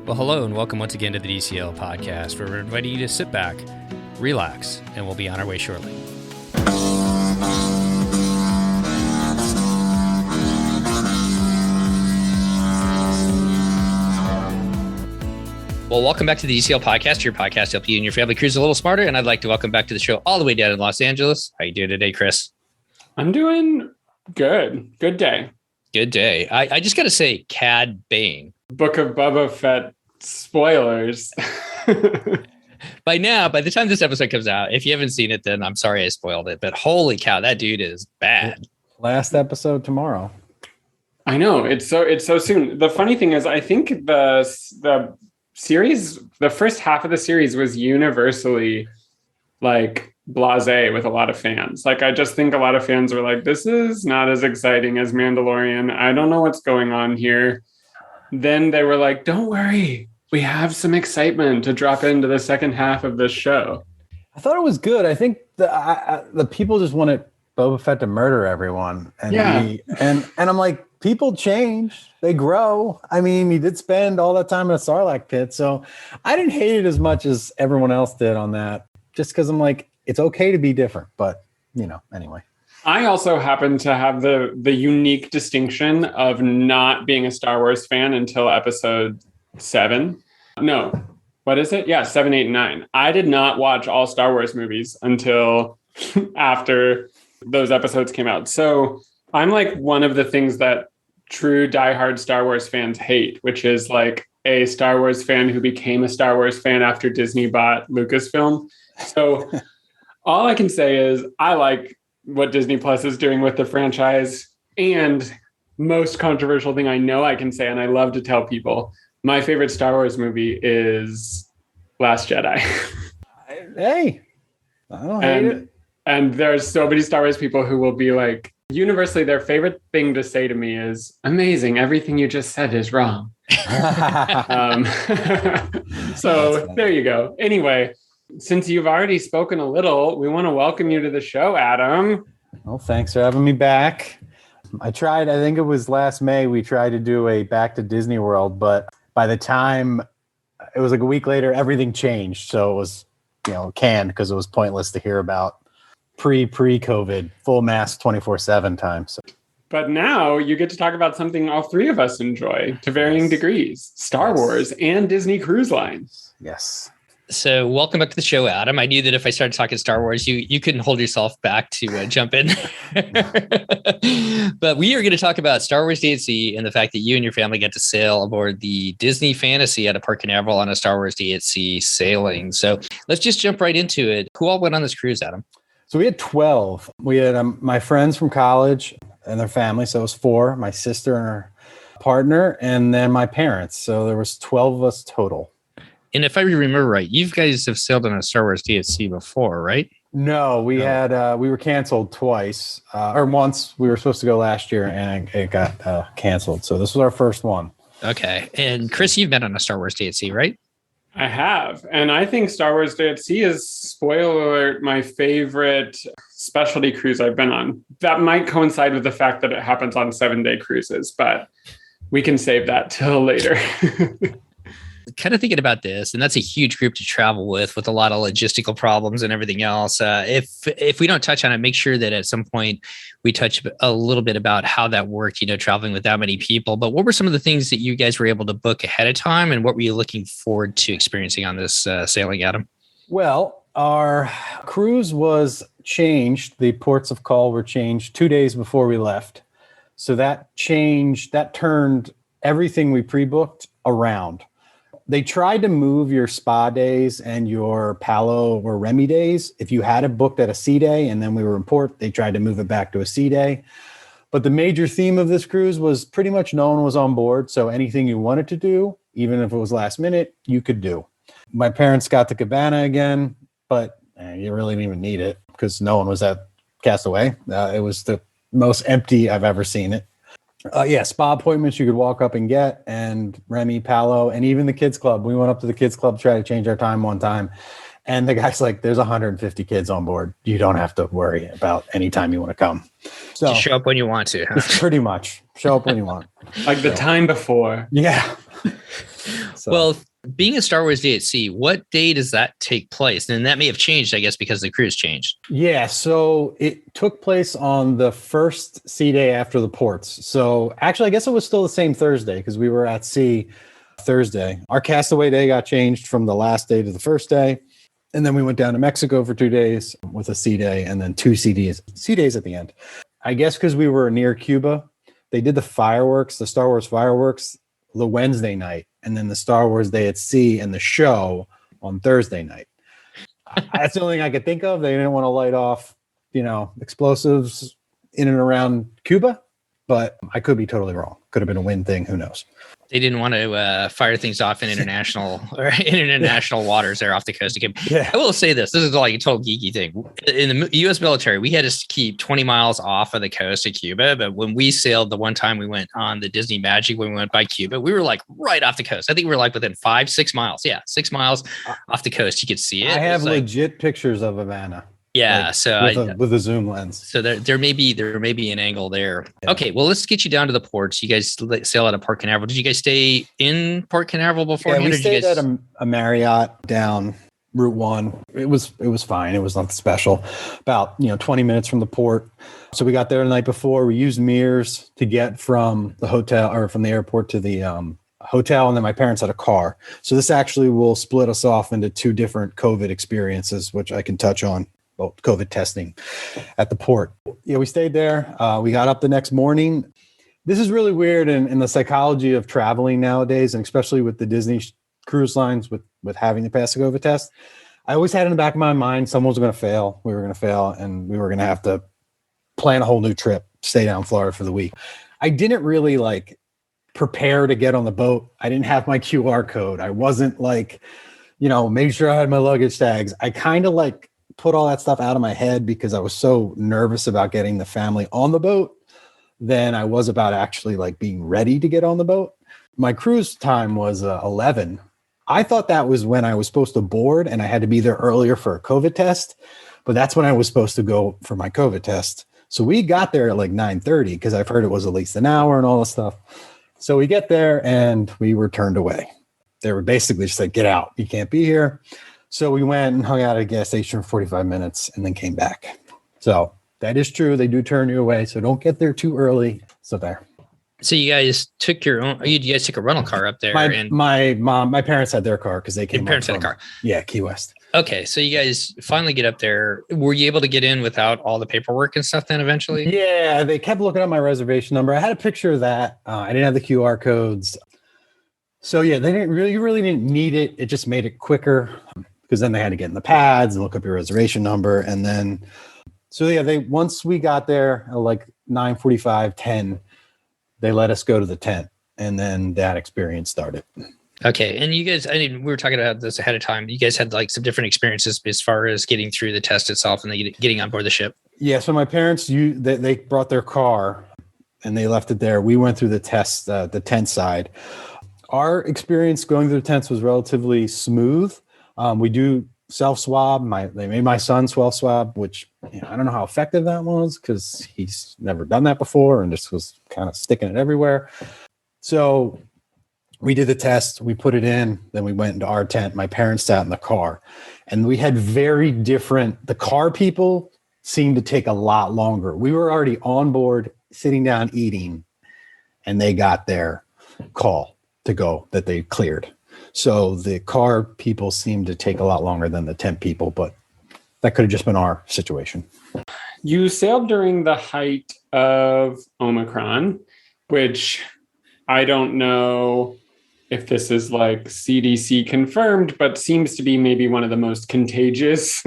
Well, hello and welcome once again to the DCL podcast, where we're inviting you to sit back, relax, and we'll be on our way shortly. Well, welcome back to the DCL podcast, your podcast to help you and your family cruise a little smarter. And I'd like to welcome back to the show all the way down in Los Angeles. How you doing today, Chris? I'm doing good. Good day. Good day. I just got to say, Cad Bane. Book of Boba Fett spoilers. By the time this episode comes out, if you haven't seen it, then I'm sorry I spoiled it. But holy cow, that dude is bad. Last episode tomorrow. I know, it's so soon. The funny thing is, I think the series, the first half of the series was universally like blasé with a lot of fans. Like, I just think a lot of fans were like, this is not as exciting as Mandalorian. I don't know what's going on here. Then they were like, don't worry, we have some excitement to drop into the second half of this show. I thought it was good. I think the people just wanted Boba Fett to murder everyone. And and I'm like, people change, they grow. I mean, he did spend all that time in a Sarlacc pit. So I didn't hate it as much as everyone else did on that, just because I'm like, it's okay to be different. But, anyway. I also happen to have the unique distinction of not being a Star Wars fan until episode 7. No, what is it? Yeah, 7, 8, and 9. I did not watch all Star Wars movies until after those episodes came out. So I'm like one of the things that true diehard Star Wars fans hate, which is like a Star Wars fan who became a Star Wars fan after Disney bought Lucasfilm. So all I can say is I like what Disney Plus is doing with the franchise. And most controversial thing I know I can say, and I love to tell people, my favorite Star Wars movie is Last Jedi. Hey, I don't hate it. And there's so many Star Wars people who will be like, universally, their favorite thing to say to me is, amazing, everything you just said is wrong. So there you go. Anyway, since you've already spoken a little, we want to welcome you to the show, Adam. Well, thanks for having me back. I think it was last May, we tried to do a Back to Disney World, but by the time it was like a week later, everything changed. So it was, canned because it was pointless to hear about pre-COVID, full mask 24/7 time. So. But now you get to talk about something all three of us enjoy to varying degrees, Star Wars and Disney Cruise Lines. Yes. So welcome back to the show, Adam. I knew that if I started talking Star Wars, you couldn't hold yourself back to jump in. But we are going to talk about Star Wars DHC and the fact that you and your family get to sail aboard the Disney Fantasy out of Port Canaveral on a Star Wars DHC sailing. So let's just jump right into it. Who all went on this cruise, Adam? So we had 12. We had my friends from college and their family. So it was 4, my sister and her partner, and then my parents. So there was 12 of us total. And if I remember right, you guys have sailed on a Star Wars DHC before, right? No, we were canceled twice, or once. We were supposed to go last year and it got canceled. So this was our first one. Okay. And Chris, you've been on a Star Wars DHC, right? I have. And I think Star Wars DHC is, spoiler alert, my favorite specialty cruise I've been on. That might coincide with the fact that it happens on 7-day cruises, but we can save that till later. Kind of thinking about this, and that's a huge group to travel with a lot of logistical problems and everything else. If we don't touch on it, make sure that at some point we touch a little bit about how that worked, traveling with that many people. But what were some of the things that you guys were able to book ahead of time, and what were you looking forward to experiencing on this sailing, Adam? Well, our cruise was changed. The ports of call were changed 2 days before we left. So that turned everything we pre-booked around. They tried to move your spa days and your Palo or Remy days. If you had it booked at a sea day and then we were in port, they tried to move it back to a sea day. But the major theme of this cruise was pretty much no one was on board. So anything you wanted to do, even if it was last minute, you could do. My parents got the cabana again, but you really didn't even need it because no one was at Castaway. It was the most empty I've ever seen it. Spa appointments you could walk up and get, and Remy, Palo, and even the kids club. We went up to the kids club, try to change our time one time. And the guy's like, there's 150 kids on board. You don't have to worry about any time you want to come. So just show up when you want to. Huh? Pretty much. Show up when you want. Like the time before. Yeah. So. Well, being a Star Wars Day at Sea, what day does that take place? And that may have changed, I guess, because the cruise changed. Yeah, so it took place on the first sea day after the ports. So actually, I guess it was still the same Thursday because we were at sea Thursday. Our castaway day got changed from the last day to the first day. And then we went down to Mexico for 2 days with a sea day and then 2 sea days at the end. I guess because we were near Cuba, they did the fireworks, the Star Wars fireworks, the Wednesday night, and then the Star Wars Day at Sea and the show on Thursday night. That's the only thing I could think of. They didn't want to light off, explosives in and around Cuba, but I could be totally wrong. Could have been a wind thing. Who knows? They didn't want to fire things off in international waters there off the coast of Cuba. Yeah. I will say this. This is like a total geeky thing. In the U.S. military, we had to keep 20 miles off of the coast of Cuba. But when we sailed the one time we went on the Disney Magic, when we went by Cuba, we were like right off the coast. I think we were like within 6 miles. Yeah, 6 miles off the coast. You could see it. I have legit pictures of Havana. Yeah, with a zoom lens. So there may be an angle there. Yeah. Okay, well, let's get you down to the ports. You guys sail out of Port Canaveral. Did you guys stay in Port Canaveral beforehand? Yeah, we stayed at a Marriott down Route 1. It was fine. It was nothing special. About 20 minutes from the port. So we got there the night before. We used Mears to get from the hotel or from the airport to the hotel, and then my parents had a car. So this actually will split us off into 2 different COVID experiences, which I can touch on. Well, COVID testing at the port. Yeah, we stayed there. We got up the next morning. This is really weird in the psychology of traveling nowadays, and especially with the Disney cruise lines with having to pass a COVID test. I always had in the back of my mind, someone was going to fail. We were going to fail, and we were going to have to plan a whole new trip, stay down in Florida for the week. I didn't really prepare to get on the boat. I didn't have my QR code. I wasn't made sure I had my luggage tags. I kind of put all that stuff out of my head because I was so nervous about getting the family on the boat than I was about actually being ready to get on the boat. My cruise time was 11. I thought that was when I was supposed to board and I had to be there earlier for a COVID test, but that's when I was supposed to go for my COVID test. So we got there at 9:30 because I've heard it was at least an hour and all this stuff. So we get there and we were turned away. They were basically just get out. You can't be here. So we went and hung out at a gas station for 45 minutes and then came back. So that is true. They do turn you away. So don't get there too early. So there. So you guys took your own, you guys took a rental car up there. My parents had their car because they came. Your parents had a car. Yeah, Key West. Okay. So you guys finally get up there. Were you able to get in without all the paperwork and stuff then eventually? Yeah, they kept looking at my reservation number. I had a picture of that. I didn't have the QR codes. So yeah, they didn't really didn't need it. It just made it quicker. Because then they had to get in the pads and look up your reservation number. And then, so yeah, once we got there at 9:45, 10, they let us go to the tent. And then that experience started. Okay. And you guys, we were talking about this ahead of time. You guys had some different experiences as far as getting through the test itself and then getting on board the ship. Yeah. So my parents, they brought their car and they left it there. We went through the test, the tent side. Our experience going through the tents was relatively smooth. We do self-swab. They made my son self-swab, which I don't know how effective that was because he's never done that before and just was kind of sticking it everywhere. So we did the test. We put it in. Then we went into our tent. My parents sat in the car. And we had the car people seemed to take a lot longer. We were already on board, sitting down, eating, and they got their call to go that they cleared. So the car people seemed to take a lot longer than the tent people, but that could have just been our situation. You sailed during the height of Omicron, which I don't know if this is CDC confirmed, but seems to be maybe one of the most contagious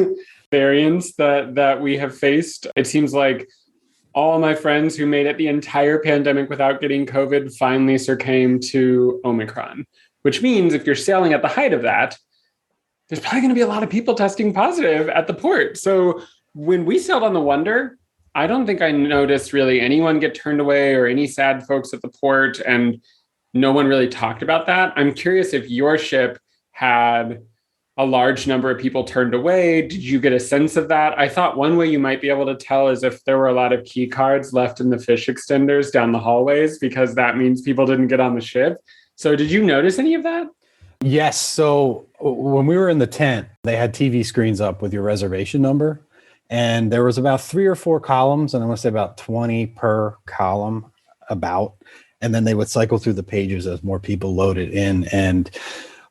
variants that we have faced. It seems like all my friends who made it the entire pandemic without getting COVID finally succumbed to Omicron. Which means if you're sailing at the height of that, there's probably going to be a lot of people testing positive at the port. So when we sailed on the Wonder, I don't think I noticed really anyone get turned away or any sad folks at the port. And no one really talked about that. I'm curious if your ship had a large number of people turned away. Did you get a sense of that? I thought one way you might be able to tell is if there were a lot of key cards left in the fish extenders down the hallways, because that means people didn't get on the ship. So did you notice any of that? Yes. So when we were in the tent, they had TV screens up with your reservation number. And there was about 3 or 4 columns, and I want to say about 20 per column about. And then they would cycle through the pages as more people loaded in. And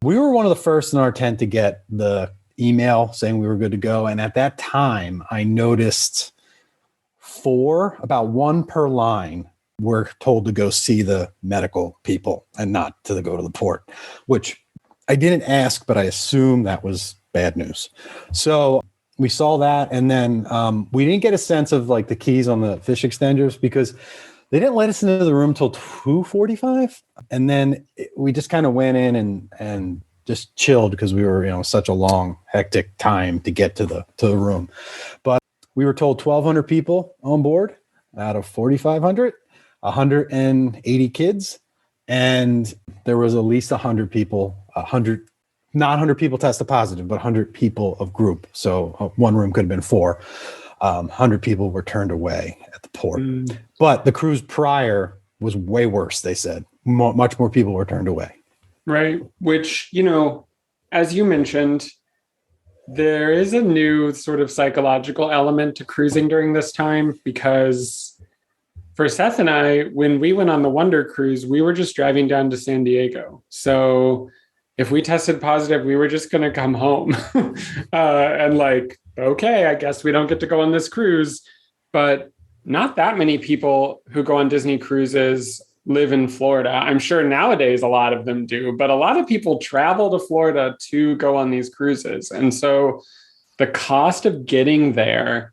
we were one of the first in our tent to get the email saying we were good to go. And at that time, I noticed 4, about 1 per line, were told to go see the medical people and not to go to the port, which I didn't ask, but I assume that was bad news. So we saw that. And then we didn't get a sense of like the keys on the fish extenders because they didn't let us into the room till 2:45. And then we just kind of went in and just chilled because we were, such a long, hectic time to get to the room. But we were told 1,200 people on board out of 4,500, 180 kids. And there was at least 100 people, not 100 people tested positive, but 100 people of group. So one room could have been 4. 100 people were turned away at the port. But the cruise prior was way worse, they said. Much more people were turned away. Right. Which, as you mentioned, there is a new sort of psychological element to cruising during this time because for Seth and I, when we went on the Wonder Cruise, we were just driving down to San Diego. So if we tested positive, we were just going to come home and okay, I guess we don't get to go on this cruise. But not that many people who go on Disney cruises live in Florida. I'm sure nowadays a lot of them do, but a lot of people travel to Florida to go on these cruises. And so the cost of getting there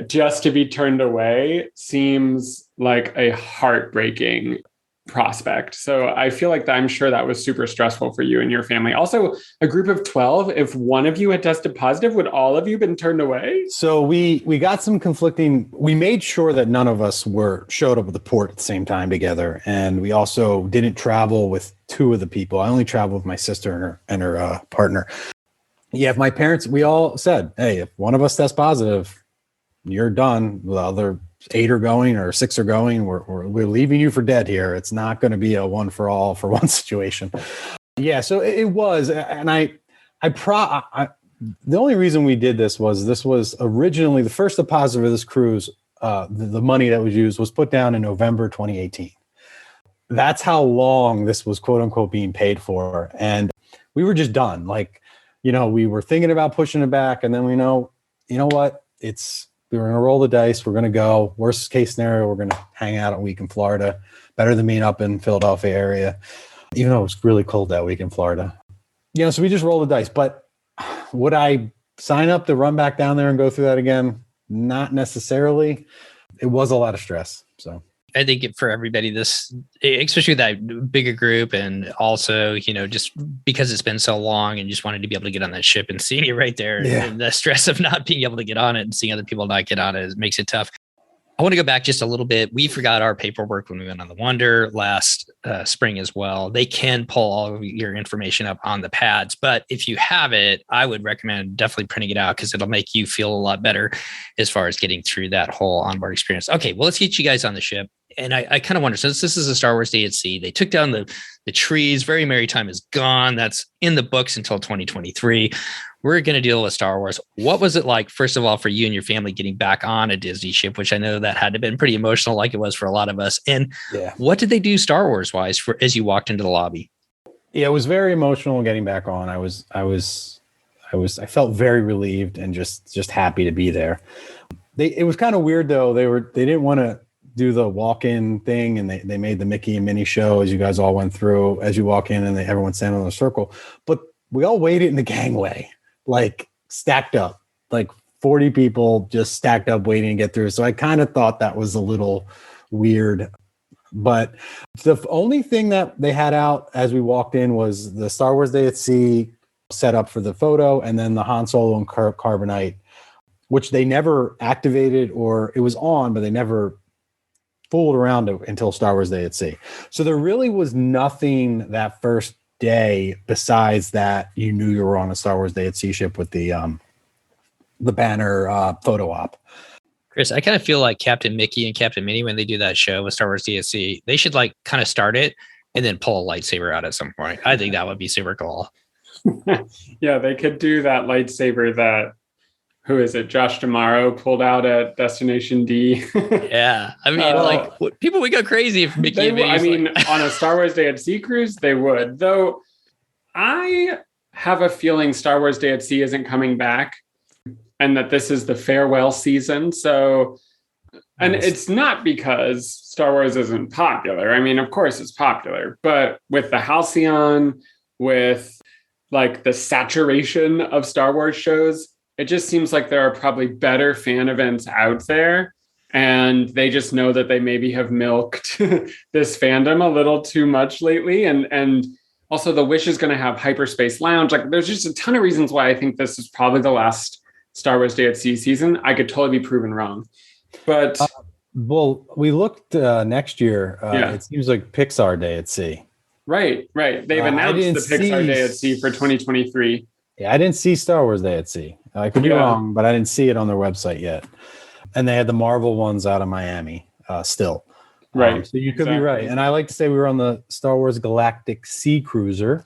just to be turned away seems like a heartbreaking prospect. So I feel like I'm sure that was super stressful for you and your family. Also, a group of 12, if one of you had tested positive, would all of you been turned away? So we got some conflicting. We made sure that none of us showed up at the port at the same time together. And we also didn't travel with 2 of the people. I only traveled with my sister and her partner. Yeah, if my parents, we all said, hey, if one of us tests positive, you're done. The other 8 are going or 6 are going. We're leaving you for dead here. It's not going to be a one for all for one situation. Yeah, so it was, and the only reason we did this was originally the first deposit of this cruise. The money that was used was put down in November 2018. That's how long this was quote unquote being paid for, and we were just done. We were thinking about pushing it back, and then we know what we're going to roll the dice. We're going to go. Worst case scenario, we're going to hang out a week in Florida. Better than being up in Philadelphia area, even though it was really cold that week in Florida. So we just rolled the dice. But would I sign up to run back down there and go through that again? Not necessarily. It was a lot of stress. So I think for everybody, this, especially that bigger group, and also, just because it's been so long and just wanted to be able to get on that ship and seeing it right there, and the stress of not being able to get on it and seeing other people not get on it makes it tough. I want to go back just a little bit. We forgot our paperwork when we went on the Wonder last spring as well. They can pull all of your information up on the pads, but if you have it, I would recommend definitely printing it out because it'll make you feel a lot better as far as getting through that whole onboard experience. Okay, well, let's get you guys on the ship. And I kind of wonder, since this is a Star Wars Day at Sea, they took down the trees. Very Merry Time is gone. That's in the books until 2023. We're going to deal with Star Wars. What was it like, first of all, for you and your family getting back on a Disney ship, which I know that had to have been pretty emotional like it was for a lot of us. And what did they do Star Wars wise as you walked into the lobby? Yeah, it was very emotional getting back on. I felt very relieved and just happy to be there. It was kind of weird though. They didn't want to do the walk-in thing, and they made the Mickey and Minnie show as you guys all went through. As you walk in, and everyone standing in a circle, but we all waited in the gangway, stacked up, 40 people just stacked up waiting to get through. So I kind of thought that was a little weird. But the only thing that they had out as we walked in was the Star Wars Day at Sea set up for the photo, and then the Han Solo and Carbonite, which they never activated, or it was on, but they never fooled around until Star Wars Day at Sea. So there really was nothing that first day besides that you knew you were on a Star Wars Day at Sea ship with the banner photo op. Chris, I kind of feel like Captain Mickey and Captain Minnie, when they do that show with Star Wars Day at Sea, they should kind of start it and then pull a lightsaber out at some point. I think that would be super cool. Yeah, they could do that lightsaber that, who is it? Josh D'Amaro pulled out at Destination D. Yeah. I mean, people would go crazy if Mickey and Minnie. On a Star Wars Day at Sea cruise, they would. Though I have a feeling Star Wars Day at Sea isn't coming back and that this is the farewell season. So, and it's not because Star Wars isn't popular. I mean, of course it's popular, but with the Halcyon, with like the saturation of Star Wars shows, it just seems like there are probably better fan events out there. And they just know that they maybe have milked this fandom a little too much lately. And also the Wish is going to have Hyperspace Lounge. Like there's just a ton of reasons why I think this is probably the last Star Wars Day at Sea season. I could totally be proven wrong. But well, we looked next year. It seems like Pixar Day at Sea. Right. They've announced the Pixar Day at Sea for 2023. Yeah, I didn't see Star Wars Day at Sea. I could be wrong, but I didn't see it on their website yet. And they had the Marvel ones out of Miami still. Right. So you could be right. And I like to say we were on the Star Wars Galactic Sea Cruiser.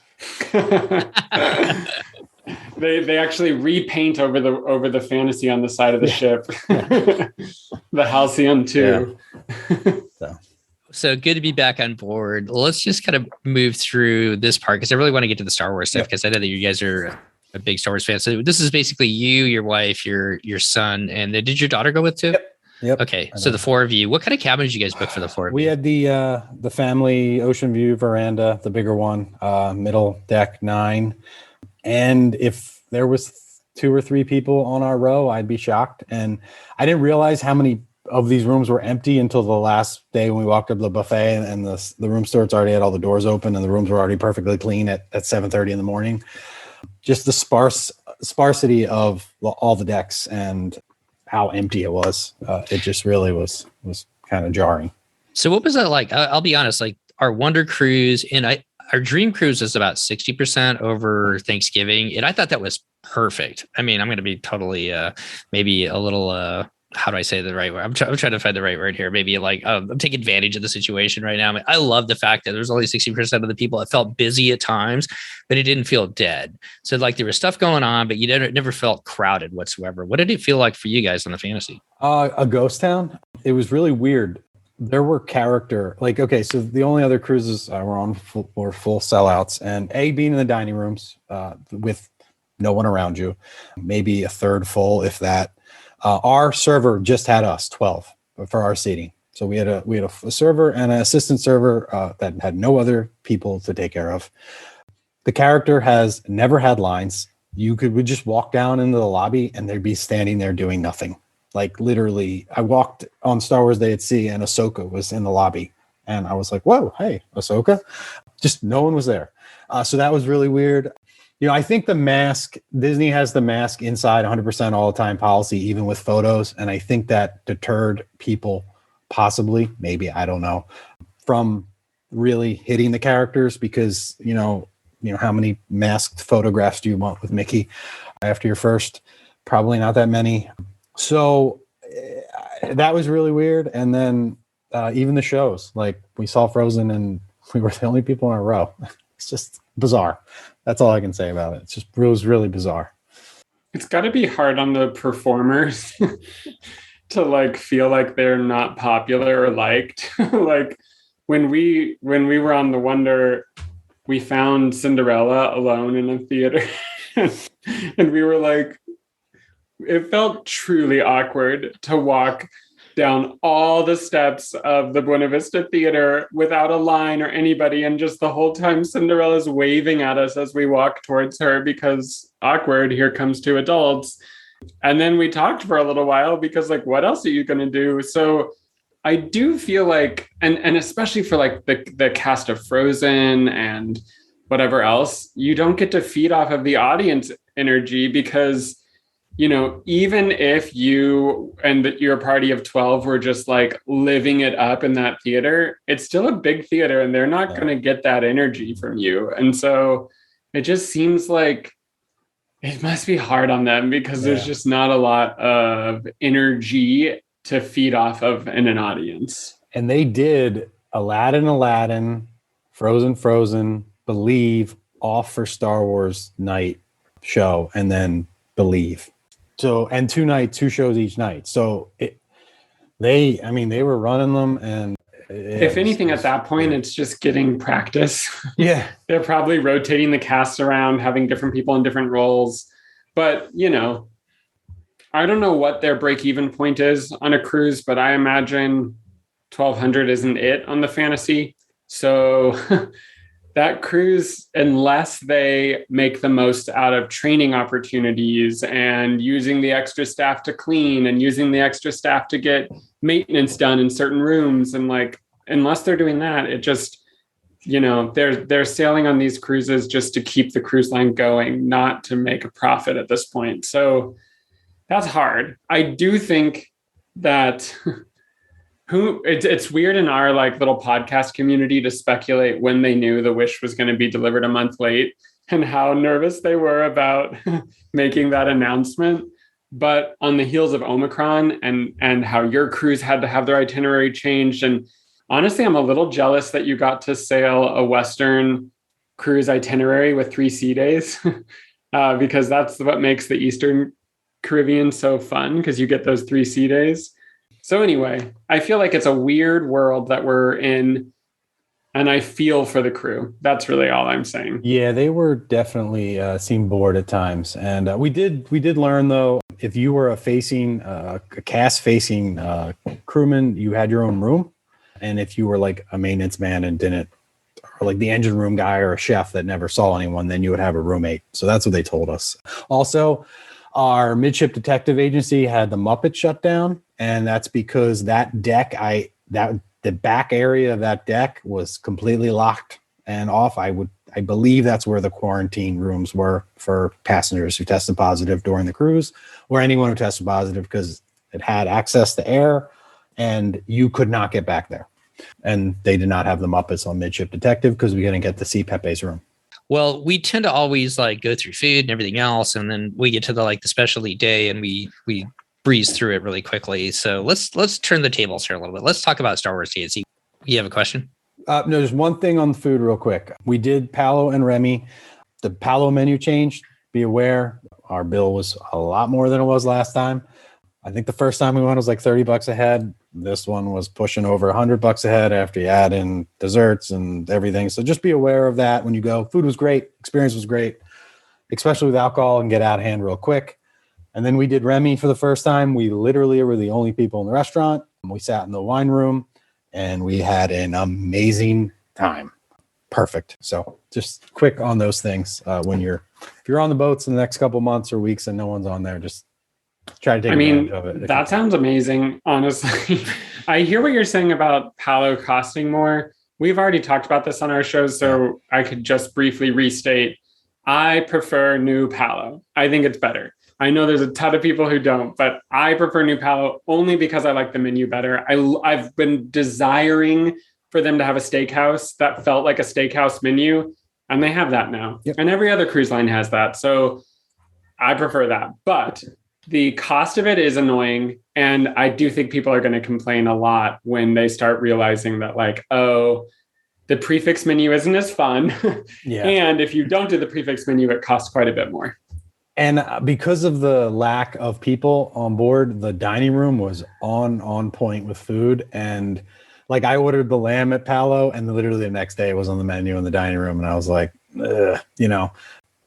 They actually repaint over the fantasy on the side of the ship. The Halcyon too. Yeah. So good to be back on board. Let's just kind of move through this part because I really want to get to the Star Wars stuff because I know that you guys are a big Star Wars fan. So this is basically you, your wife, your son, and did your daughter go with too? Yep. Okay, so the four of you. What kind of cabin did you guys book for the four of you? We had the family ocean view veranda, the bigger one, middle deck 9. And if there was 2 or 3 people on our row, I'd be shocked. And I didn't realize how many of these rooms were empty until the last day when we walked up to the buffet and the room stewards already had all the doors open and the rooms were already perfectly clean at 7:30 in the morning. Just the sparsity of all the decks and how empty it was. It just really was kind of jarring. So what was that like? I'll be honest, like our Wonder Cruise and our Dream Cruise is about 60% over Thanksgiving. And I thought that was perfect. I mean, I'm going to be totally maybe a little how do I say the right word? I'm trying to find the right word here. Maybe like I'm taking advantage of the situation right now. I mean, I love the fact that there's only 60% of the people. It felt busy at times, but it didn't feel dead. So like there was stuff going on, but you never felt crowded whatsoever. What did it feel like for you guys on the Fantasy? A ghost town. It was really weird. There were okay, so the only other cruises were on were full sellouts, and being in the dining rooms with no one around you, maybe a third full, if that. Our server just had us 12 for our seating. So we had a server and an assistant server that had no other people to take care of. The character has never had lines. You would just walk down into the lobby and they'd be standing there doing nothing. Like literally, I walked on Star Wars Day at Sea and Ahsoka was in the lobby. And I was like, whoa, hey, Ahsoka. Just no one was there. So that was really weird. You know, I think the mask, Disney has the mask inside 100% all the time policy, even with photos. And I think that deterred people possibly, maybe, I don't know, from really hitting the characters because, you know, how many masked photographs do you want with Mickey after your first? Probably not that many. So that was really weird. And then even the shows, like we saw Frozen and we were the only people in a row. It's just bizarre. That's all I can say about it. It was really bizarre. It's got to be hard on the performers to like feel like they're not popular or liked. Like when we were on the Wonder, we found Cinderella alone in a theater, and we were like, it felt truly awkward to walk down all the steps of the Buena Vista Theater without a line or anybody. And just the whole time Cinderella's waving at us as we walk towards her because awkward, here comes 2 adults. And then we talked for a little while because like, what else are you going to do? So I do feel like, and especially for like the cast of Frozen and whatever else, you don't get to feed off of the audience energy because, you know, even if you and your party of 12 were just like living it up in that theater, it's still a big theater and they're not going to get that energy from you. And so it just seems like it must be hard on them because there's just not a lot of energy to feed off of in an audience. And they did Aladdin, Frozen, Believe, off for Star Wars night show, and then Believe. So, and two shows each night. So they were running them, and if anything, at that point, it's just getting practice. Yeah. They're probably rotating the cast around, having different people in different roles. But, I don't know what their break-even point is on a cruise, but I imagine 1,200 isn't it on the Fantasy. So that cruise, unless they make the most out of training opportunities and using the extra staff to clean and using the extra staff to get maintenance done in certain rooms, and unless they're doing that, it just, they're sailing on these cruises just to keep the cruise line going, not to make a profit at this point. So that's hard. I do think that it's weird in our little podcast community to speculate when they knew the Wish was going to be delivered a month late and how nervous they were about making that announcement. But on the heels of Omicron and how your cruise had to have their itinerary changed, and honestly, I'm a little jealous that you got to sail a Western cruise itinerary with 3 sea days because that's what makes the Eastern Caribbean so fun, because you get those 3 sea days. So anyway, I feel like it's a weird world that we're in, and I feel for the crew. That's really all I'm saying. Yeah, they were definitely seemed bored at times, and we did learn though, if you were a cast facing crewman, you had your own room, and if you were like a maintenance man and didn't, or like the engine room guy or a chef that never saw anyone, then you would have a roommate. So that's what they told us. Also, our midship detective agency had the Muppet shut down, and that's because that deck, the back area of that deck was completely locked and off. I believe that's where the quarantine rooms were for passengers who tested positive during the cruise, or anyone who tested positive, because it had access to air and you could not get back there. And they did not have the Muppets on midship detective because we didn't get to see Pepe's room. Well, we tend to always go through food and everything else, and then we get to the specialty day and we breeze through it really quickly. So let's turn the tables here a little bit. Let's talk about Star Wars D&C. You have a question? No, there's one thing on the food real quick. We did Palo and Remy. The Palo menu changed. Be aware, our bill was a lot more than it was last time. I think the first time we went was like $30 a head. This one was pushing over $100 a head after you add in desserts and everything. So just be aware of that when you go. Food was great. Experience was great, especially with alcohol, and get out of hand real quick. And then we did Remy for the first time. We literally were the only people in the restaurant. We sat in the wine room and we had an amazing time. Perfect. So just quick on those things. If you're on the boats in the next couple months or weeks and no one's on there, just try to take advantage of it. That sounds amazing, honestly. I hear what you're saying about Palo costing more. We've already talked about this on our show, so I could just briefly restate. I prefer New Palo. I think it's better. I know there's a ton of people who don't, but I prefer New Palo only because I like the menu better. I've been desiring for them to have a steakhouse that felt like a steakhouse menu, and they have that now. Yep. And every other cruise line has that. So I prefer that. But the cost of it is annoying. And I do think people are going to complain a lot when they start realizing that the prefix menu isn't as fun. Yeah. And if you don't do the prefix menu, it costs quite a bit more. And because of the lack of people on board, the dining room was on point with food. And I ordered the lamb at Palo, and literally the next day it was on the menu in the dining room. And I was like,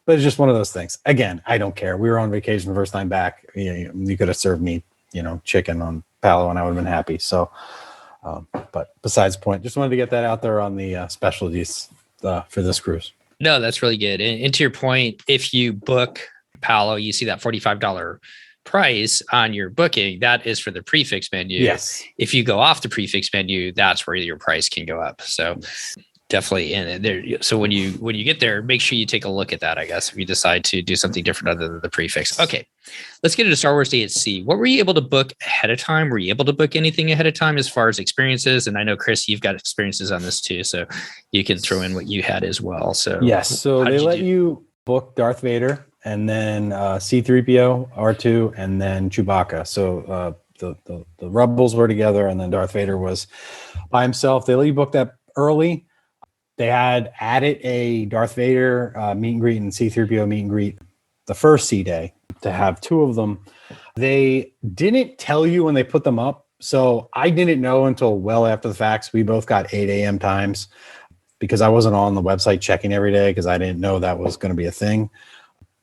but it's just one of those things. Again, I don't care. We were on vacation the first time back. You could have served me, chicken on Palo and I would have been happy. So, but besides the point, just wanted to get that out there on the specialties for this cruise. No, that's really good. And to your point, if you book Palo, you see that $45 price on your booking, that is for the prefix menu. Yes. If you go off the prefix menu, that's where your price can go up. So definitely in there. So when you get there, make sure you take a look at that, I guess, if you decide to do something different other than the prefix. Okay, let's get into Star Wars D&C. What were you able to book ahead of time? Were you able to book anything ahead of time as far as experiences? And I know, Chris, you've got experiences on this too, so you can throw in what you had as well. So yes, so they let you book Darth Vader, and then C-3PO, R2, and then Chewbacca. So the Rebels were together, and then Darth Vader was by himself. They let you book that early. They had added a Darth Vader meet and greet and C-3PO meet and greet the first C-Day to have two of them. They didn't tell you when they put them up. So I didn't know until well after the facts. We both got 8 a.m. times because I wasn't on the website checking every day because I didn't know that was going to be a thing.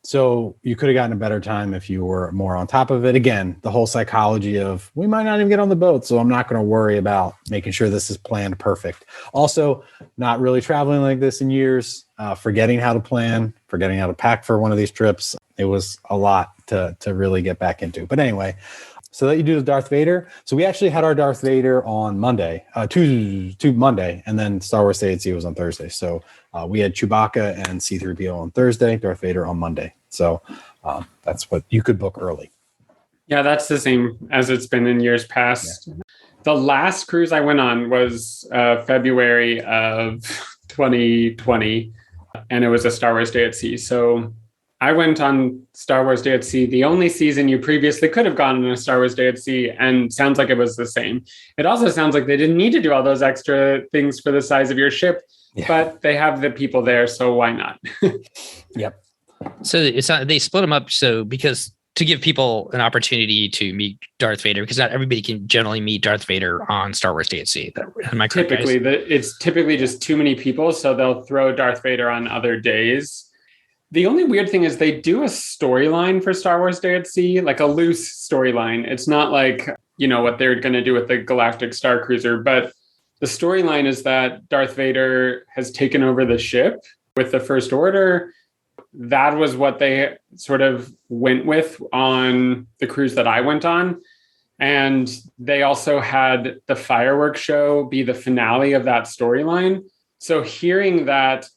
So you could have gotten a better time if you were more on top of it. Again, the whole psychology of we might not even get on the boat, so I'm not going to worry about making sure this is planned perfect. Also, not really traveling like this in years, forgetting how to plan, forgetting how to pack for one of these trips. It was a lot to really get back into. But anyway, so that you do the Darth Vader. So we actually had our Darth Vader on Monday, Tuesday, Monday, and then Star Wars Day at Sea was on Thursday. So we had Chewbacca and C-3PO on Thursday, Darth Vader on Monday. So that's what you could book early. Yeah, that's the same as it's been in years past. Yeah. The last cruise I went on was February of 2020, and it was a Star Wars Day at Sea. So I went on Star Wars Day at Sea, the only season you previously could have gone on a Star Wars Day at Sea, and sounds like it was the same. It also sounds like they didn't need to do all those extra things for the size of your ship, but they have the people there, so why not? Yep. So it's not, they split them up because to give people an opportunity to meet Darth Vader, because not everybody can generally meet Darth Vader on Star Wars Day at Sea. Am I correct, typically, it's typically just too many people, so they'll throw Darth Vader on other days. The only weird thing is they do a storyline for Star Wars Day at Sea, like a loose storyline. It's not like, what they're going to do with the Galactic Star Cruiser, but the storyline is that Darth Vader has taken over the ship with the First Order. That was what they sort of went with on the cruise that I went on. And they also had the fireworks show be the finale of that storyline. So hearing that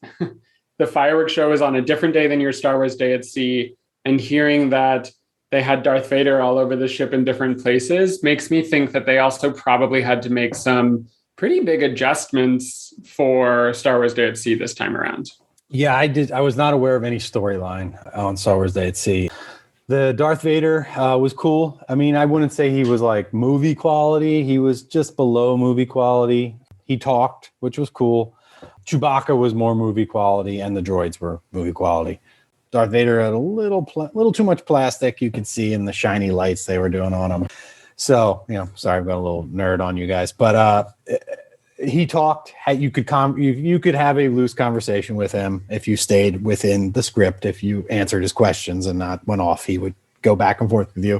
the fireworks show is on a different day than your Star Wars Day at Sea, and hearing that they had Darth Vader all over the ship in different places makes me think that they also probably had to make some pretty big adjustments for Star Wars Day at Sea this time around. Yeah, I did. I was not aware of any storyline on Star Wars Day at Sea. The Darth Vader was cool. I mean, I wouldn't say he was like movie quality. He was just below movie quality. He talked, which was cool. Chewbacca was more movie quality, and the droids were movie quality. Darth Vader had a little too much plastic. You could see in the shiny lights they were doing on him. So, sorry, I've got a little nerd on you guys, but he talked. You could have a loose conversation with him if you stayed within the script. If you answered his questions and not went off, he would go back and forth with you,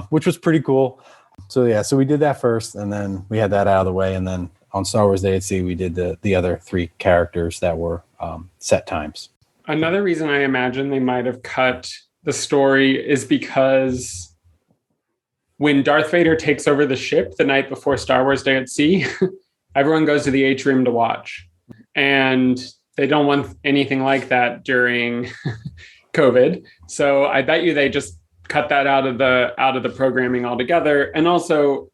which was pretty cool. So so we did that first, and then we had that out of the way, and then on Star Wars Day at Sea, we did the other three characters that were set times. Another reason I imagine they might have cut the story is because when Darth Vader takes over the ship the night before Star Wars Day at Sea, everyone goes to the atrium to watch. And they don't want anything like that during COVID. So I bet you they just cut that out of the programming altogether. And also,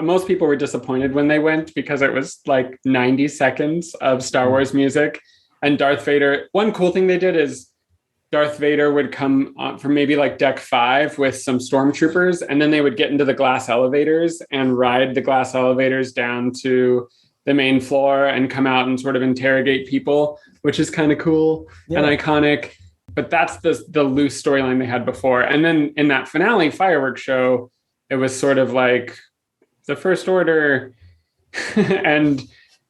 most people were disappointed when they went because it was like 90 seconds of Star Wars music. And Darth Vader, one cool thing they did is Darth Vader would come from maybe like deck 5 with some stormtroopers, and then they would get into the glass elevators and ride the glass elevators down to the main floor and come out and sort of interrogate people, which is kind of cool and iconic. But that's the loose storyline they had before. And then in that finale fireworks show, it was sort of like the First Order and,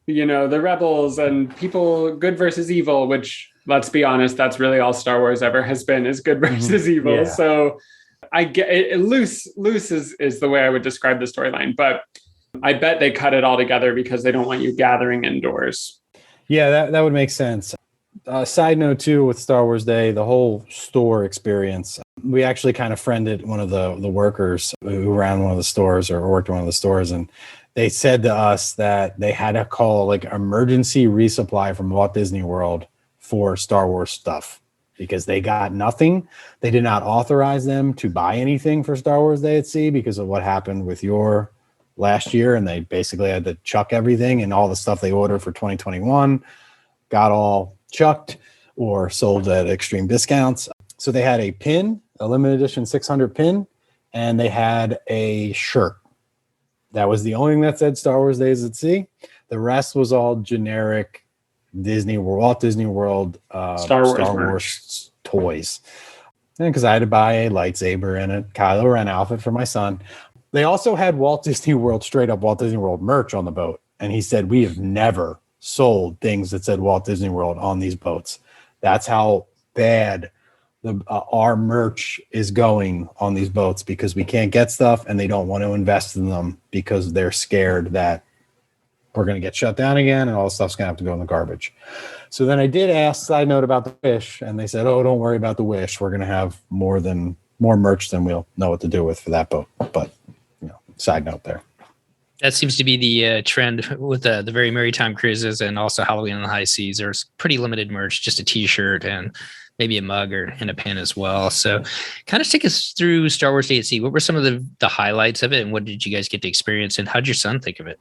the rebels and people, good versus evil, which, let's be honest, that's really all Star Wars ever has been, is good versus evil. Yeah. So I get it, loose is the way I would describe the storyline, but I bet they cut it all together because they don't want you gathering indoors. Yeah, that would make sense. Side note too, with Star Wars Day, the whole store experience, we actually kind of friended one of the workers who ran one of the stores or worked in one of the stores, and they said to us that they had to call like emergency resupply from Walt Disney World for Star Wars stuff because they got nothing. They did not authorize them to buy anything for Star Wars Day at Sea because of what happened with your last year, and they basically had to chuck everything, and all the stuff they ordered for 2021 got all chucked or sold at extreme discounts. So they had a pin, a limited edition 600 pin, and they had a shirt. That was the only thing that said Star Wars Days at Sea. The rest was all generic Walt Disney World Star Wars Wars toys. And because I had to buy a lightsaber and a Kylo Ren outfit for my son. They also had straight up Walt Disney World merch on the boat. And he said, we have never sold things that said Walt Disney World on these boats. That's how bad our merch is going on these boats, because we can't get stuff and they don't want to invest in them because they're scared that we're going to get shut down again and all the stuff's going to have to go in the garbage. So then I did ask, side note, about the Wish, and they said, oh, don't worry about the Wish. We're going to have more merch than we'll know what to do with for that boat. But, side note there. That seems to be the trend with the Very Merry Time cruises and also Halloween on the High Seas. There's pretty limited merch, just a T-shirt and maybe a mug and a pin as well. So kind of take us through Star Wars Day at Sea. What were some of the highlights of it, and what did you guys get to experience, and how did your son think of it?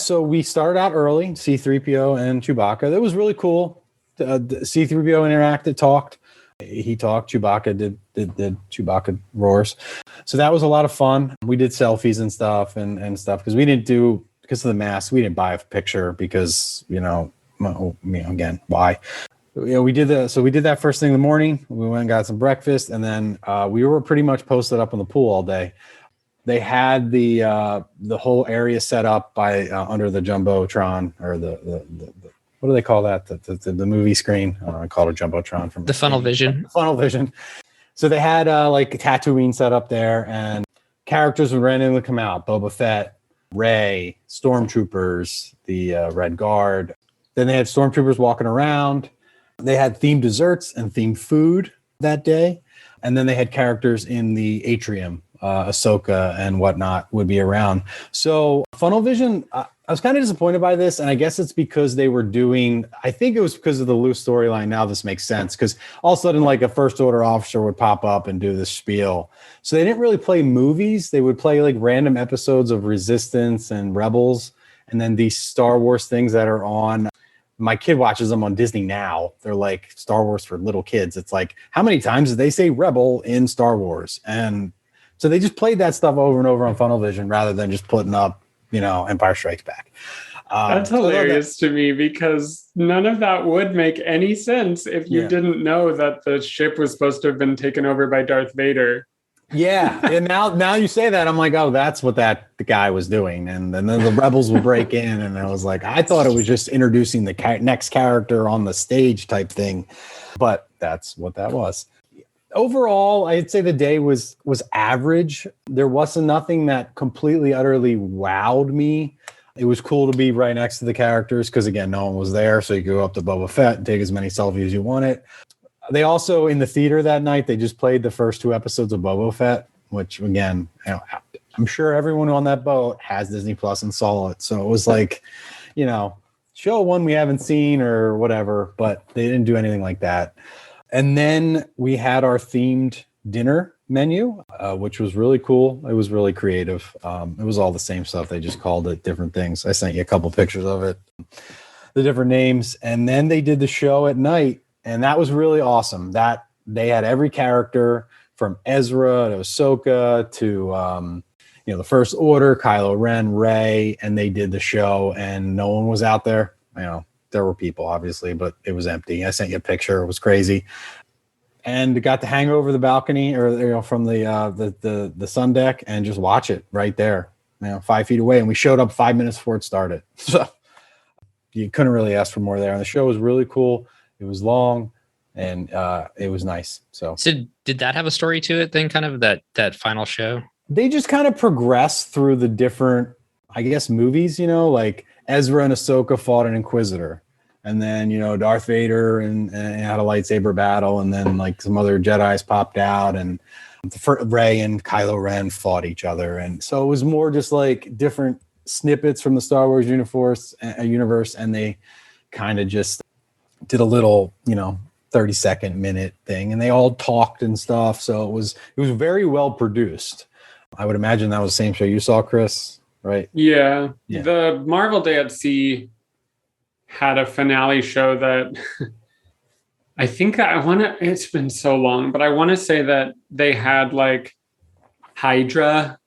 So we started out early, C-3PO and Chewbacca. That was really cool. C-3PO interacted, talked. He talked. Chewbacca did Chewbacca roars. So that was a lot of fun. We did selfies and stuff and stuff because because of the mask, we didn't buy a picture because, again, why? We did that first thing in the morning. We went and got some breakfast, and then we were pretty much posted up in the pool all day. They had the whole area set up by under the Jumbotron, or the what do they call that? The movie screen. I call it a Jumbotron from the Funnel Vision. Funnel Vision. So they had like a Tatooine set up there, and characters would randomly come out: Boba Fett, Rey, Stormtroopers, the Red Guard. Then they had Stormtroopers walking around. They had themed desserts and themed food that day, and then they had characters in the atrium. Ahsoka and whatnot would be around. So Funnel Vision, I was kind of disappointed by this, and I guess it's because they were I think it was because of the loose storyline. Now this makes sense, because all of a sudden, like, a First Order officer would pop up and do this spiel. So they didn't really play movies. They would play like random episodes of Resistance and Rebels, and then these Star Wars things that are on. My kid watches them on Disney Now. They're like Star Wars for little kids. It's like, how many times did they say Rebel in Star Wars? And so they just played that stuff over and over on Funnel Vision rather than just putting up, Empire Strikes Back. That's hilarious to me, because none of that would make any sense if you didn't know that the ship was supposed to have been taken over by Darth Vader. Yeah. And now you say that, I'm like, oh, that's what the guy was doing. And then the rebels will break in. And I was like, I thought it was just introducing the next character on the stage type thing. But that's what that was. Overall, I'd say the day was average. There wasn't nothing that completely, utterly wowed me. It was cool to be right next to the characters because, again, no one was there. So you could go up to Boba Fett and take as many selfies as you wanted. They also, in the theater that night, they just played the first 2 episodes of Boba Fett, which, again, I'm sure everyone on that boat has Disney Plus and saw it. So it was like, show one we haven't seen or whatever, but they didn't do anything like that. And then we had our themed dinner menu, which was really cool. It was really creative. It was all the same stuff. They just called it different things. I sent you a couple pictures of it, the different names. And then they did the show at night, and that was really awesome. That they had every character from Ezra to Ahsoka to, the First Order, Kylo Ren, Rey, and they did the show, and no one was out there. There were people, obviously, but it was empty. I sent you a picture. It was crazy. And got to hang over the balcony or from the sun deck and just watch it right there, 5 feet away. And we showed up 5 minutes before it started. So you couldn't really ask for more there. And the show was really cool. It was long and it was nice. So did that have a story to it then, kind of that final show? They just kind of progressed through the different, I guess, movies, like Ezra and Ahsoka fought an Inquisitor. And then, Darth Vader and had a lightsaber battle. And then like some other Jedis popped out, and Rey and Kylo Ren fought each other. And so it was more just like different snippets from the Star Wars universe. And they kind of just did a little, 30-second minute thing. And they all talked and stuff. So it was very well produced. I would imagine that was the same show you saw, Chris, right? Yeah. The Marvel Day at Sea had a finale show that I think it's been so long, but I want to say that they had like Hydra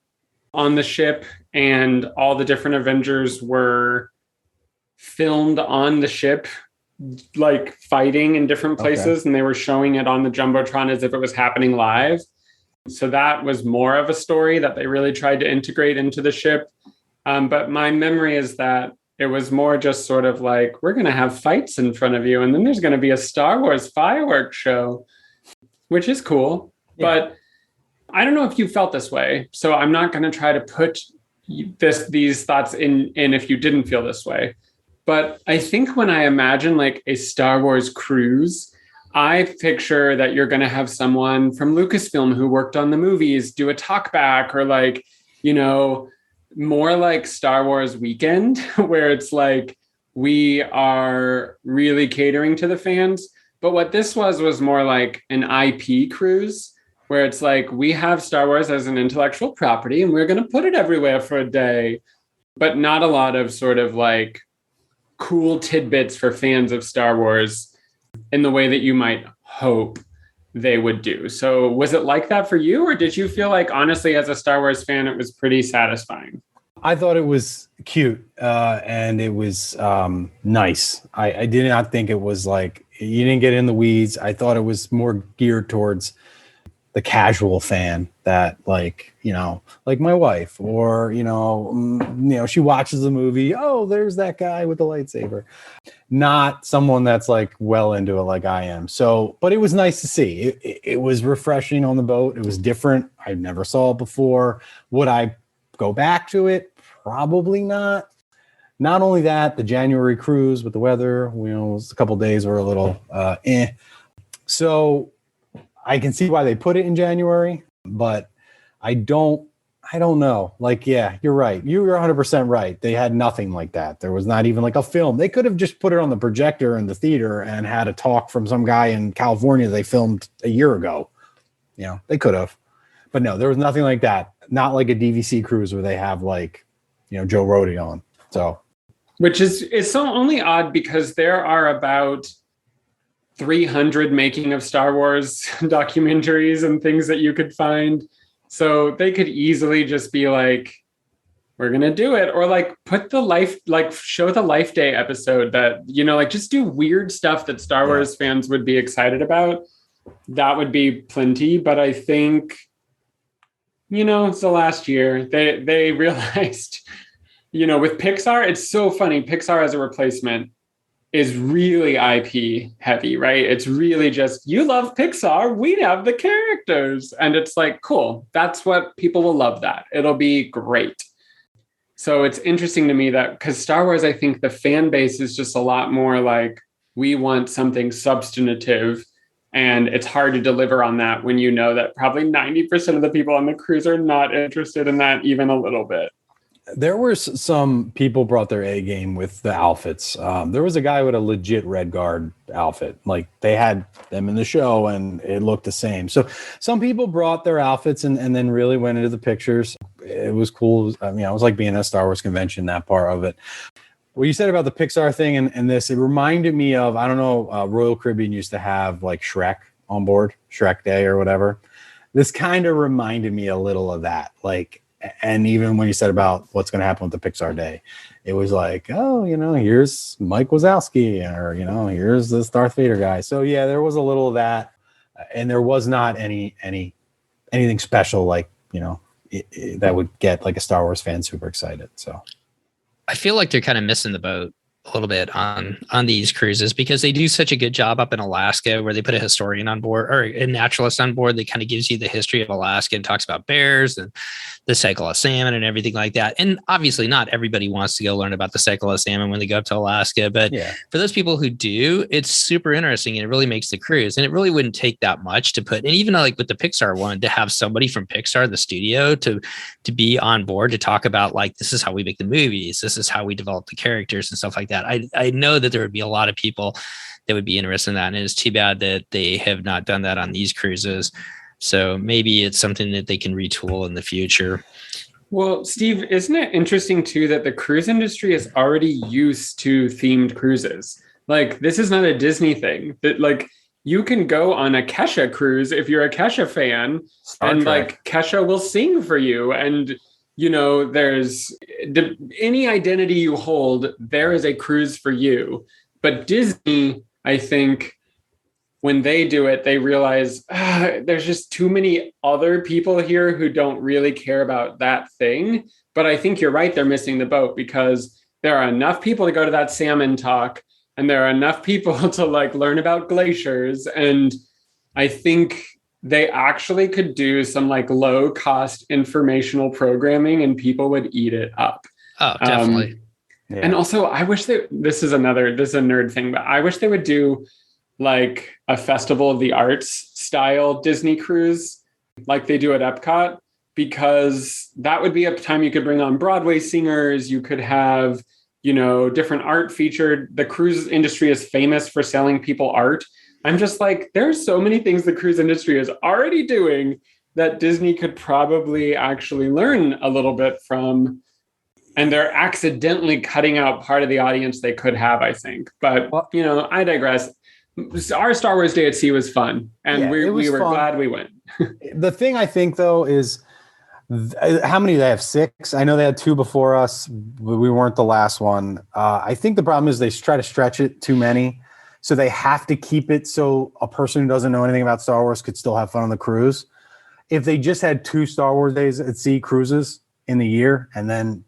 on the ship, and all the different Avengers were filmed on the ship, like fighting in different places, and they were showing it on the Jumbotron as if it was happening live. So that was more of a story that they really tried to integrate into the ship. But my memory is that it was more just sort of like, we're going to have fights in front of you, and then there's going to be a Star Wars fireworks show, which is cool. Yeah. But I don't know if you felt this way. So I'm not going to try to put these thoughts in if you didn't feel this way. But I think when I imagine like a Star Wars cruise, I picture that you're going to have someone from Lucasfilm who worked on the movies do a talk back, or like, you know, more like Star Wars Weekend, where it's like, we are really catering to the fans. But what this was more like an IP cruise, where it's like, we have Star Wars as an intellectual property and we're going to put it everywhere for a day, but not a lot of sort of like cool tidbits for fans of Star Wars in the way that you might hope they would do. So was it like that for you, or did you feel like, honestly, as a Star Wars fan, it was pretty satisfying? I thought it was cute and it was nice. I did not think it was like, you didn't get in the weeds. I thought it was more geared towards the casual fan that, like, you know, like my wife, or, you know, she watches the movie. Oh, there's that guy with the lightsaber. Not someone that's like well into it like I am. So, but it was nice to see. It was refreshing on the boat. It was different. I never saw it before. Would I go back to it? Probably not. Not only that, the January cruise with the weather, you know, a couple of days were a little So I can see why they put it in January, but I don't know. Like, yeah, you're right. You're 100% right. They had nothing like that. There was not even like a film. They could have just put it on the projector in the theater and had a talk from some guy in California they filmed a year ago. You know, they could have. But no, there was nothing like that. Not like a DVC cruise where they have like, you know, Joe Rohde on. So, which is so only odd because there are about 300 making of Star Wars documentaries and things that you could find. So they could easily just be like, we're going to do it. Or like put the life, like show the Life Day episode that, you know, like just do weird stuff that Star Wars fans would be excited about. That would be plenty. But I think, you know, it's the last year. They realized, you know, with Pixar, it's so funny. Pixar as a replacement is really IP heavy, right? It's really just, you love Pixar, we have the characters. And it's like, cool, that's what people will love that. It'll be great. So it's interesting to me that, because Star Wars, I think the fan base is just a lot more like, we want something substantive. And it's hard to deliver on that when you know that probably 90% of the people on the cruise are not interested in that even a little bit. There were some people brought their A game with the outfits. There was a guy with a legit Red Guard outfit. Like they had them in the show and it looked the same. So some people brought their outfits and then really went into the pictures. It was cool. I mean, I was like being at a Star Wars convention, that part of it. What you said about the Pixar thing and this, it reminded me of, I don't know, Royal Caribbean used to have like Shrek on board, Shrek Day or whatever. This kind of reminded me a little of that. Like, and even when you said about what's going to happen with the Pixar Day, it was like, oh, you know, here's Mike Wazowski, or, you know, here's this Darth Vader guy. So yeah, there was a little of that, and there was not anything special like, you know, that would get like a Star Wars fan super excited. So I feel like they're kind of missing the boat a little bit on these cruises, because they do such a good job up in Alaska where they put a historian on board or a naturalist on board that kind of gives you the history of Alaska and talks about bears and the cycle of salmon and everything like that. And obviously not everybody wants to go learn about the cycle of salmon when they go up to Alaska, but for those people who do, it's super interesting and it really makes the cruise. And it really wouldn't take that much to put, and even like with the Pixar one, to have somebody from Pixar, the studio, to be on board to talk about like, this is how we make the movies, this is how we develop the characters and stuff like that. I know that there would be a lot of people that would be interested in that. And it's too bad that they have not done that on these cruises. So maybe it's something that they can retool in the future. Well, Steve, isn't it interesting too that the cruise industry is already used to themed cruises? Like, this is not a Disney thing. That like, you can go on a Kesha cruise if you're a Kesha fan, Star Trek. Like Kesha will sing for you, and there's any identity you hold, there is a cruise for you. But Disney, I think, when they do it, they realize there's just too many other people here who don't really care about that thing. But I think you're right, they're missing the boat, because there are enough people to go to that salmon talk, and there are enough people to learn about glaciers. And I think they actually could do some low cost informational programming and people would eat it up. Oh, definitely. Yeah. And also, I wish this is a nerd thing, but I wish they would do a Festival of the Arts style Disney cruise like they do at Epcot, because that would be a time you could bring on Broadway singers. You could have, different art featured. The cruise industry is famous for selling people art. I'm just there's so many things the cruise industry is already doing that Disney could probably actually learn a little bit from. And they're accidentally cutting out part of the audience they could have, I think. But, I digress. Our Star Wars Day at Sea was fun. And we were glad we went. The thing I think, though, is how many do they have? 6? I know they had 2 before us, but we weren't the last one. I think the problem is they try to stretch it too many. So they have to keep it so a person who doesn't know anything about Star Wars could still have fun on the cruise. If they just had 2 Star Wars Days at Sea cruises in the year and then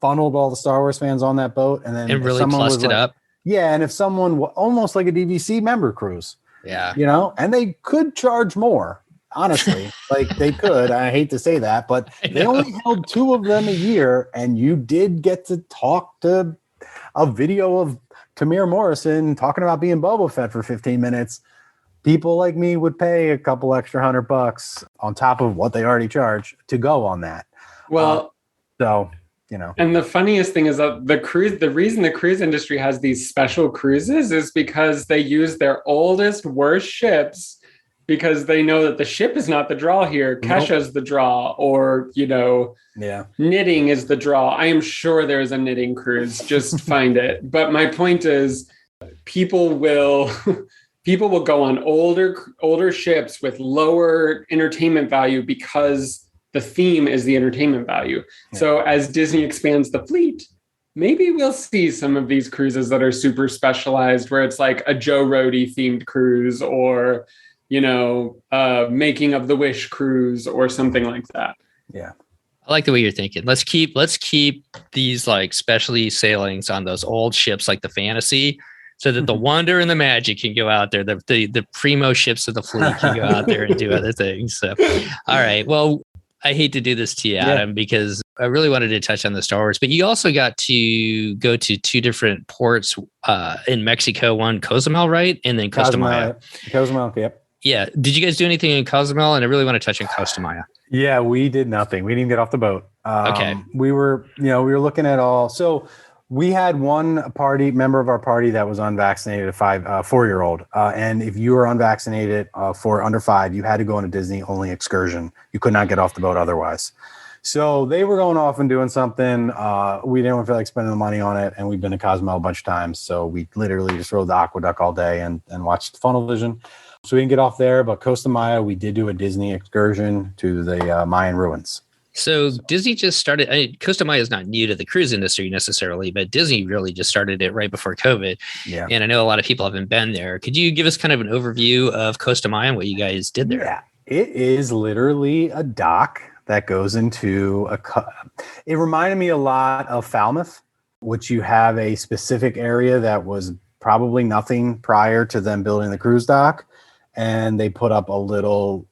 funneled all the Star Wars fans on that boat, and then really plussed it up. Yeah, and if someone almost like a DVC member cruise, yeah, and they could charge more, honestly, they could. I hate to say that, but they only held 2 of them a year, and you did get to talk to a video of Tamir Morrison talking about being Boba Fett for 15 minutes. People like me would pay a couple extra $100 on top of what they already charge to go on that. Well, And the funniest thing is that the reason the cruise industry has these special cruises is because they use their oldest, worst ships, because they know that the ship is not the draw here. Kesha's the draw, or, knitting is the draw. I am sure there's a knitting cruise. Just find it. But my point is, people will go on older ships with lower entertainment value because the theme is the entertainment value. Yeah. So as Disney expands the fleet, maybe we'll see some of these cruises that are super specialized, where it's like a Joe Rohde themed cruise, or, Making of the Wish cruise, or something like that. Yeah. I like the way you're thinking. Let's keep these specialty sailings on those old ships like the Fantasy, so that the wonder and the magic can go out there. The primo ships of the fleet can go out there and do other things. So, all right. Well, I hate to do this to you, Adam, because I really wanted to touch on the Star Wars, but you also got to go to 2 different ports in Mexico, one Cozumel, right? And then Costa Maya. Cozumel, yep. Yeah. Did you guys do anything in Cozumel? And I really want to touch on Costa Maya. Yeah, we did nothing. We didn't get off the boat. Okay. We were looking at all. So we had one member of our party that was unvaccinated, a 4-year-old. And if you were unvaccinated for under 5, you had to go on a Disney only excursion. You could not get off the boat otherwise. So they were going off and doing something. We didn't feel like spending the money on it. And we've been to Cozumel a bunch of times. So we literally just rode the Aqueduct all day and watched Funnel Vision. So we didn't get off there. But Costa Maya, we did do a Disney excursion to the Mayan ruins. So Disney just started. Costa Maya is not new to the cruise industry necessarily, but Disney really just started it right before COVID. Yeah. And I know a lot of people haven't been there. Could you give us kind of an overview of Costa Maya and what you guys did there? Yeah, it is literally a dock that goes into it reminded me a lot of Falmouth, which you have a specific area that was probably nothing prior to them building the cruise dock. And they put up a little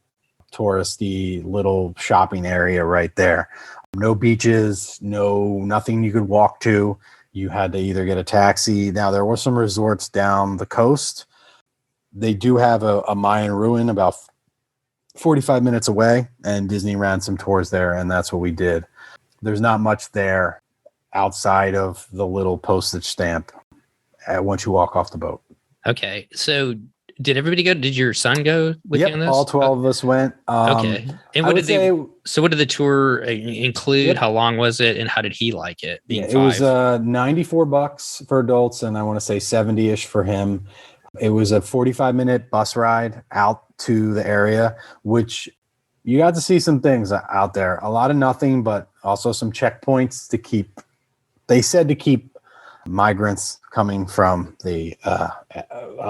touristy little shopping area right there. No beaches, nothing you could walk to. You had to either get a taxi. Now there were some resorts down the coast. They do have a Mayan ruin about 45 minutes away, and Disney ran some tours there, and that's what we did. There's not much there outside of the little postage stamp once you walk off the boat. Okay, so did everybody go? Did your son go with you on this? All 12 of us went. Okay. And what did the tour include? Yep. How long was it? And how did he like it? It was $94 for adults, and I want to say 70-ish for him. It was a 45-minute bus ride out to the area, which you got to see some things out there. A lot of nothing, but Also some checkpoints to keep, they said to keep migrants coming from the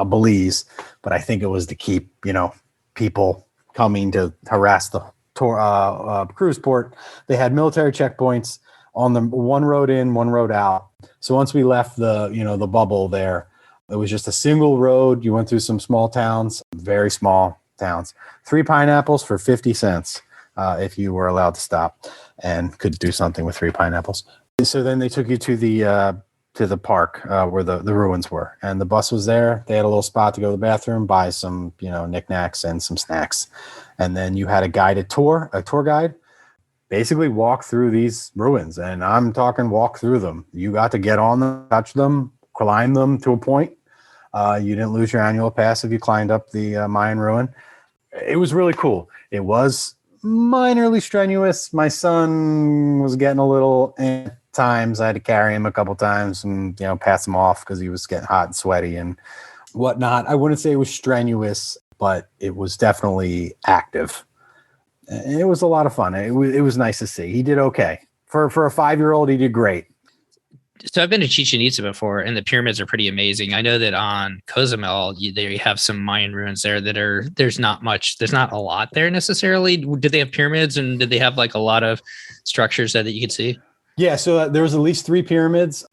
Belize, but I think it was to keep, people coming to harass the cruise port. They had military checkpoints on the one road in, one road out. So once we left the bubble there, it was just a single road. You went through some small towns, very small towns. 3 pineapples for 50 cents if you were allowed to stop and could do something with 3 pineapples. So then they took you to the park where the ruins were, and the bus was there. They had a little spot to go to the bathroom, buy some knickknacks and some snacks, and then you had a tour guide, basically walk through these ruins. And I'm talking walk through them. You got to get on them, touch them, climb them to a point. You didn't lose your annual pass if you climbed up the Mayan ruin. It was really cool. It was minorly strenuous. My son was getting a little times. I had to carry him a couple times and pass him off because he was getting hot and sweaty and whatnot. I wouldn't say it was strenuous, but it was definitely active. And it was a lot of fun. It was nice to see. He did okay. For a 5-year-old, he did great. So I've been to Chichen Itza before, and the pyramids are pretty amazing. I know that on Cozumel, they have some Mayan ruins there that there's not a lot there necessarily. Did they have pyramids, and did they have like a lot of structures that you could see? Yeah, so there was at least 3 pyramids.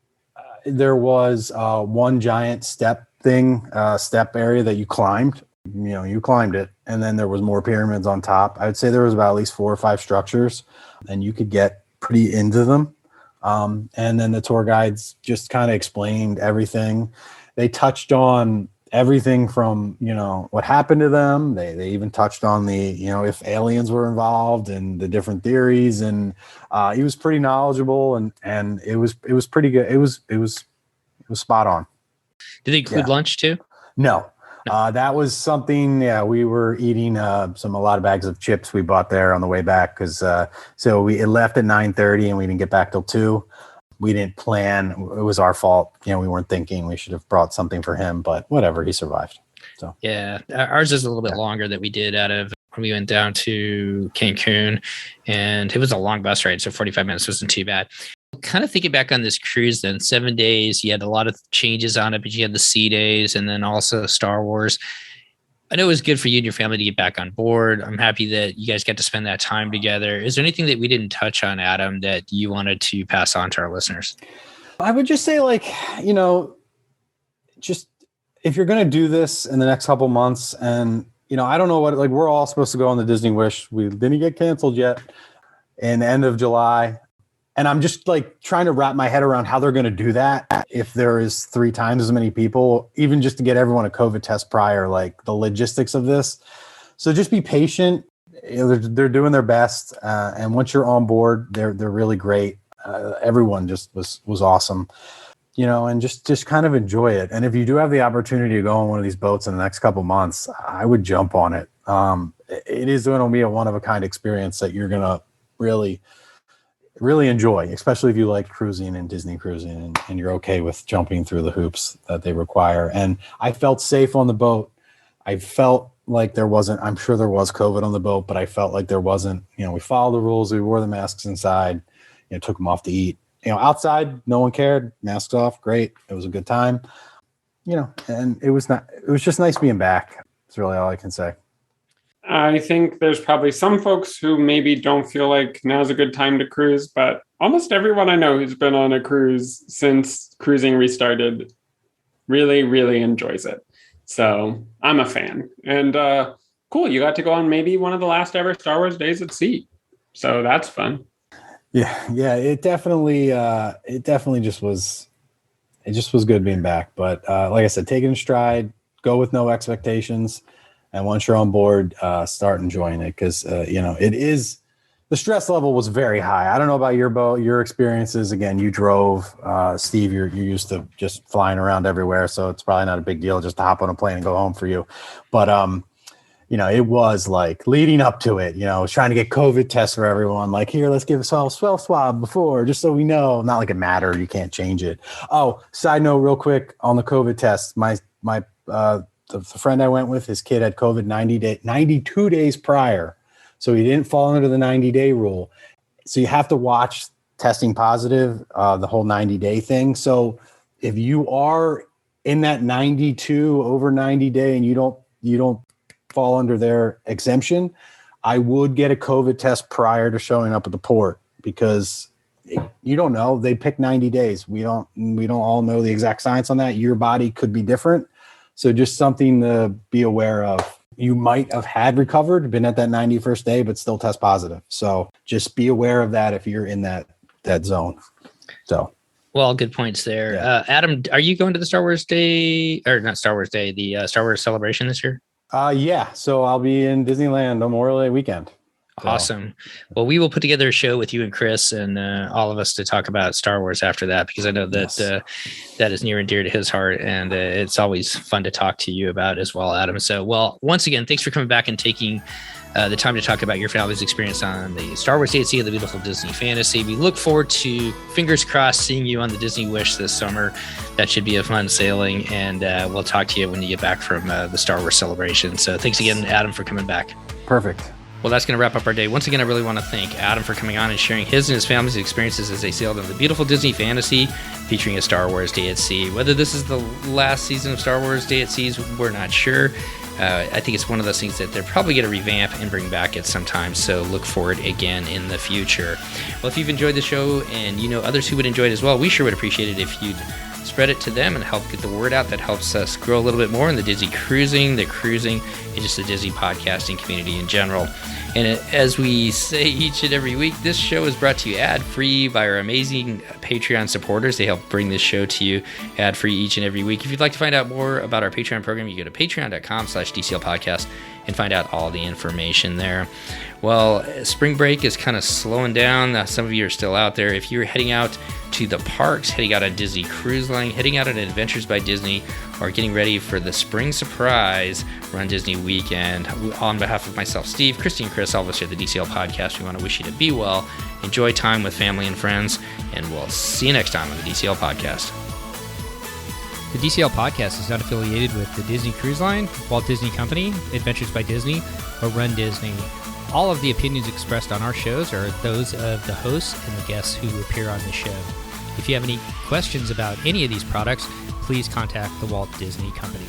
There was one giant step area that you climbed. You climbed it, and then there was more pyramids on top. I would say there was about at least 4 or 5 structures, and you could get pretty into them. And then the tour guides just kind of explained everything. They touched on everything from, what happened to them. They even touched on the, if aliens were involved and the different theories. And he was pretty knowledgeable, and it was pretty good. It was spot on. Did they include lunch too? No. That was something. Yeah, we were eating a lot of bags of chips we bought there on the way back because it left at 9:30 and we didn't get back till 2. We didn't plan. It was our fault. We weren't thinking. We should have brought something for him, but whatever. He survived. So yeah, ours is a little bit longer that we did out of when we went down to Cancun, and it was a long bus ride, so 45 minutes wasn't too bad. Kind of thinking back on this cruise, then 7 days, you had a lot of changes on it, but you had the sea days and then also Star Wars. I know it was good for you and your family to get back on board. I'm happy that you guys got to spend that time together. Is there anything that we didn't touch on, Adam, that you wanted to pass on to our listeners? I would just say, just if you're going to do this in the next couple months, and, I don't know we're all supposed to go on the Disney Wish. We didn't get canceled yet in the end of July. And I'm just trying to wrap my head around how they're going to do that if there is 3 times as many people, even just to get everyone a COVID test prior, the logistics of this. So just be patient. They're doing their best. And once you're on board, they're really great. Everyone just was awesome, and just kind of enjoy it. And if you do have the opportunity to go on one of these boats in the next couple months, I would jump on it. It is going to be a one-of-a-kind experience that you're going to really enjoy, especially if you like cruising and Disney cruising and you're okay with jumping through the hoops that they require. And I felt safe on the boat. I felt like I'm sure there was COVID on the boat, but I felt like there wasn't. We followed the rules. We wore the masks inside, took them off to eat. Outside, no one cared. Masks off, great. It was a good time. And it was just nice being back. That's really all I can say. I think there's probably some folks who maybe don't feel like now's a good time to cruise, but almost everyone I know who's been on a cruise since cruising restarted really, really enjoys it. So I'm a fan. And cool, you got to go on maybe one of the last ever Star Wars days at sea. So that's fun. Yeah, it definitely just was good being back. But like I said, take it in stride, go with no expectations. And once you're on board, start enjoying it because, it is the stress level was very high. I don't know about your boat, your experiences. Again, you drove, Steve, you're used to just flying around everywhere. So it's probably not a big deal just to hop on a plane and go home for you. But, it was leading up to it, I was trying to get COVID tests for everyone. Here, let's give us all a swab before, just so we know. Not like it mattered. You can't change it. Oh, side note real quick on the COVID test. The friend I went with, his kid had COVID 92 days prior. So he didn't fall under the 90-day rule. So you have to watch testing positive, the whole 90-day thing. So if you are in that 92 over 90 day and you don't fall under their exemption, I would get a COVID test prior to showing up at the port, because you don't know. They pick 90 days. We don't all know the exact science on that. Your body could be different. So just something to be aware of. You might have had recovered, been at that 91st day, but still test positive. So just be aware of that if you're in that zone. So. Well, good points there. Yeah. Adam, are you going to the Star Wars Day, or not Star Wars Day, the Star Wars celebration this year? Yeah. So I'll be in Disneyland Memorial Day weekend. So. Awesome. Well, we will put together a show with you and Chris and all of us to talk about Star Wars after that, because I know that that is near and dear to his heart, and it's always fun to talk to you about as well, Adam. So, well, once again, thanks for coming back and taking the time to talk about your family's experience on the Star Wars Day at Sea of the Beautiful Disney Fantasy. We look forward to, fingers crossed, seeing you on the Disney Wish this summer. That should be a fun sailing, and we'll talk to you when you get back from the Star Wars celebration. So thanks again, Adam, for coming back. Perfect. Well, that's going to wrap up our day. Once again, I really want to thank Adam for coming on and sharing his and his family's experiences as they sailed on the beautiful Disney Fantasy featuring a Star Wars Day at Sea. Whether this is the last season of Star Wars Day at Sea, we're not sure. I think it's one of those things that they're probably going to revamp and bring back at some time, so look for it again in the future. Well, if you've enjoyed the show and you know others who would enjoy it as well, we sure would appreciate it if you'd spread it to them and help get the word out. That helps us grow a little bit more in the Disney cruising, and just the Disney podcasting community in general. And as we say each and every week, this show is brought to you ad-free by our amazing Patreon supporters. They help bring this show to you ad-free each and every week. If you'd like to find out more about our Patreon program, you go to patreon.com/DCL podcast and find out all the information there. Well, spring break is kind of slowing down. Some of you are still out there. If you're heading out to the parks, heading out on Disney Cruise Line, heading out on Adventures by Disney, or getting ready for the spring surprise Run Disney weekend, on behalf of myself, Steve, Christy, and Chris, all of us here at the DCL podcast, we want to wish you to be well, enjoy time with family and friends, and we'll see you next time on the DCL podcast. The DCL podcast is not affiliated with the Disney Cruise Line, Walt Disney Company, Adventures by Disney, or Run Disney. All of the opinions expressed on our shows are those of the hosts and the guests who appear on the show. If you have any questions about any of these products, please contact the Walt Disney Company.